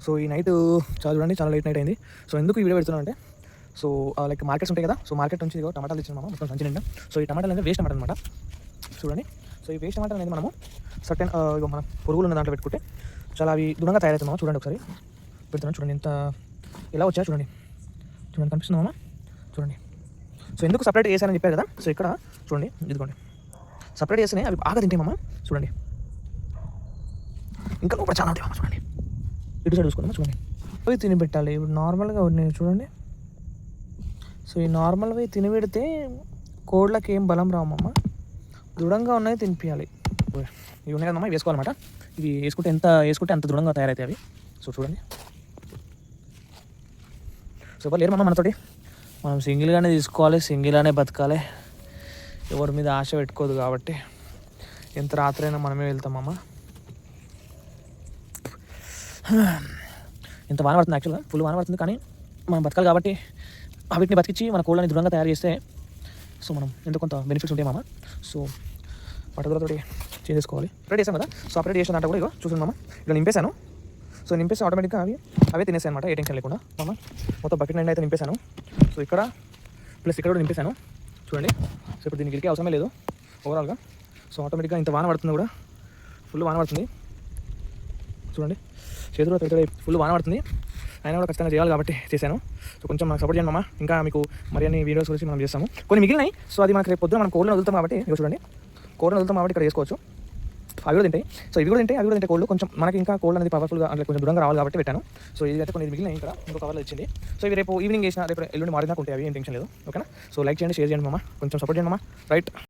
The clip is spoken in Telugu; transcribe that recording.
సో ఈ నైట్ చూడండి చాలా లేట్ నైట్ అయింది. సో ఎందుకు ఈ వీడియో పెడుతున్నాను అంటే, సో లైక్ మార్కెట్స్ ఉంటాయి కదా, సో మార్కెట్ నుంచి ఇదిగో టమాటాలు ఇచ్చిన మొత్తం సంచి నిండా. సో ఈ టమాటాలు అనేది వేస్ట్ టమాటా అనమాట. చూడండి, సో ఈ వేస్ట్ టమాటా అనేది మనము సర్టెన్ ఇగో మన పురుగులు ఉన్న దాంట్లో పెట్టుకుంటే చాలా అవి దృఢంగా తయారవుతున్నామా. చూడండి ఒకసారి పెడుతున్నాను, చూడండి ఎంత ఎలా వచ్చాయో చూడండి. చూడండి కనిపిస్తున్నామా, చూడండి. సో ఎందుకు సపరేట్ చేశానని చెప్పారు కదా, సో ఇక్కడ చూడండి ఇదిగోండి సపరేట్ చేస్తేనే అవి బాగా తింటామమ్మా. చూడండి ఇంకా లోపల చాలా ఉంటాయి చూడండి, ఇటు సైడ్ చూసుకున్నామా. చూడండి అవి తిని పెట్టాలి. ఇప్పుడు నార్మల్గా ఉన్నాయి చూడండి. సో ఈ నార్మల్గా తిని పెడితే కోళ్ళకి ఏం బలం రామమ్మ, దృఢంగా ఉన్నాయి తినిపించాలి. ఇవి ఉన్నాయి కదమ్మా, ఇవి వేసుకోవాలన్నమాట. ఇవి వేసుకుంటే అంత దృఢంగా తయారవుతాయి అవి. సో చూడండి, సో ఎవరు లేరు మనతోటి, మనం సింగిల్గానే తీసుకోవాలి, సింగిల్గానే బతకాలి. ఎవరి మీద ఆశ పెట్టుకోదు కాబట్టి ఎంత రాత్రైనా మనమే వెళ్తామమ్మా. ఇంత వాన పడుతుంది, యాక్చువల్గా ఫుల్ వాన పడుతుంది, కానీ మనం బతకాలి కాబట్టి వీటిని బతికించి మన కోళ్ళని దృఢంగా తయారు చేస్తే సో మనం ఎంతో కొంత బెనిఫిట్స్ ఉంటాయి మామ. సో పట్టుదలతోటి చేసుకోవాలి. అప్డేట్ చేసాం కదా, సో అప్డేట్ చేసిన దాంట్లో కూడా ఇగో చూసాను మామ, ఇలా నింపేశాను. సో నింపేసి ఆటోమేటిక్గా అవే తినేసాయి అనమాట, ఏ టెన్షన్ లేకుండా మామ. మొత్తం బకెట్ నిండా అయితే నింపేశాను. సో ఇక్కడ ప్లస్ ఇక్కడ కూడా నింపేశాను చూడండి. సో ఇప్పుడు దీనికి గిరికే అవసరమే లేదు ఓవరాల్గా. సో ఆటోమేటిక్గా ఇంత వాన పడుతుంది కూడా, ఫుల్ వాన పడుతుంది చూడండి. చేతులు పెడితే ఫుల్ వాన పడుతుంది, అయినా కూడా ఖచ్చితంగా చేయాలి కాబట్టి చేశాను. సో కొంచెం మనకు సపోర్ట్ చేయండి అమ్మా. ఇంకా మీకు మరి అన్ని వీడియోస్ గురించి మనం చేస్తాము. కొన్ని మిగిలినాయి, సో అది మనకు రేపు పొద్దున మనం కోళ్ళని వదులుతాం కాబట్టి ఇక చూడండి, కోళ్ళని వదులుతాం కాబట్టి ఇక్కడ చేసుకోవచ్చు. అవి కూడా తింటాయి, సో ఇవి కూడా తింటాయి కోళ్ళు. కొంచెం మనకి ఇంకా కోళ్ళు అనేది పవర్ఫుల్గా అంటే కొంచెం దూరంగా రావాలి కాబట్టి పెట్టాను. సో ఇది అయితే కొన్ని మిగిలినాయి, ఇక్కడ ఇంకో కవర్లో వచ్చింది. సో ఇవి రేపు ఈవినింగ్ చేసిన రేపు ఎల్లుండి మార్నింగ్ దాకా ఉంటాయి, అవి ఏం టెన్షన్ లేదు. ఓకేనా. సో లైక్ చేయండి, షేర్ చేయండి మామ, కొంచెం సపోర్ట్ చేయండి మామ. రైట్.